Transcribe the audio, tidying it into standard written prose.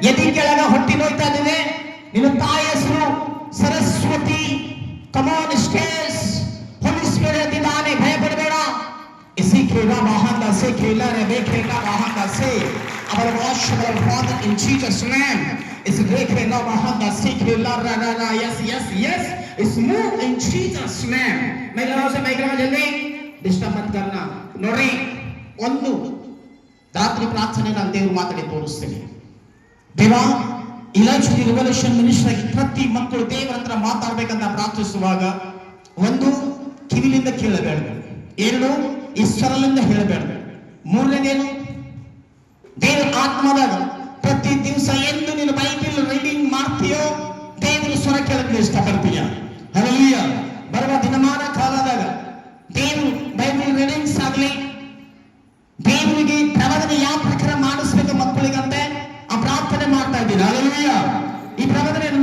ಎದಿ ಕೆಳಗ ಹೊಟ್ಟಿ ನೋಯ್ತಾ ಇದೆ, ನಿನ್ನ ತಾಯಿ ಹೆಸರು ಸರಸ್ವತಿ. ಕಮಾನ್ ಸ್ಟೇಸ್, ಹೋಲಿ ಸ್ಪಿರಿಟ್ ಇದ್ದಾನೆ, ಭಯ ಪಡಬೇಡ. इसी खेला महादा से खेला रे बे खेला महादा से our wash our father in Jesus name is great खेला महादा से खेला रा रा रा yes yes yes is move in Jesus name. मेरे नाम से माइक में जल्दी डिस्टर्ब मत करना. ನೋಡಿ, ಒಂದು ರಾತ್ರಿ ಪ್ರಾರ್ಥನೆ ನಾನು ದೇವರು ಮಾತಾಡಿ ತೋರಿಸ್ತೀನಿ. ದೇವಾ, ಇಲಾಜ್ ರಿವಲ್ಯೂಷನ್ ಮಿನಿಸ್ಟರ್ ಆಗಿ ಪ್ರತಿ ಮಕ್ಕಳು ದೇವರ ಹತ್ರ ಮಾತಾಡ್ಬೇಕಂತ ಪ್ರಾರ್ಥಿಸುವಾಗ, ಒಂದು ಕಿವಿಲಿಂದ ಕೇಳಬೇಡ, ಎರಡು ಈಶ್ವರಲಿಂದ ಹೇಳಬೇಡ, ಮೂರನೇದೇನು ದೇವರ ಆತ್ಮದಾಗ ಪ್ರತಿ ದಿವಸ ಎಂದು ನೀನು ಬೈಬಲ್ ರೀಡಿಂಗ್ ಮಾಡ್ತೀಯೋ ದೇವರ ಸ್ವರ ಕೇಳಕ್ಕೆ ಇಷ್ಟಪಡ್ತೀಯ. ಹಲ್ಲೆಲೂಯಾ. ಬರುವ ದಿನಮಾನ ಕಾಲದಾಗ ದೇವರು ಬೈಬಲ್ ರೀಡಿಂಗ್ಸ್ ಆಗಲಿ, ದೇವರಿಗೆ ಪ್ರವಚನ ಯಾವ ಪ್ರಕಾರ ಮಾಡಿಸ್ಬೇಕು ಮಕ್ಕಳಿಗಂತೆ ಆ ಪ್ರಾರ್ಥನೆ ಮಾಡ್ತಾ ಇದ್ದೀನಿ. ಹಲ್ಲೆಲೂಯಾ. ಈ ಪ್ರವಚನೆಯನ್ನು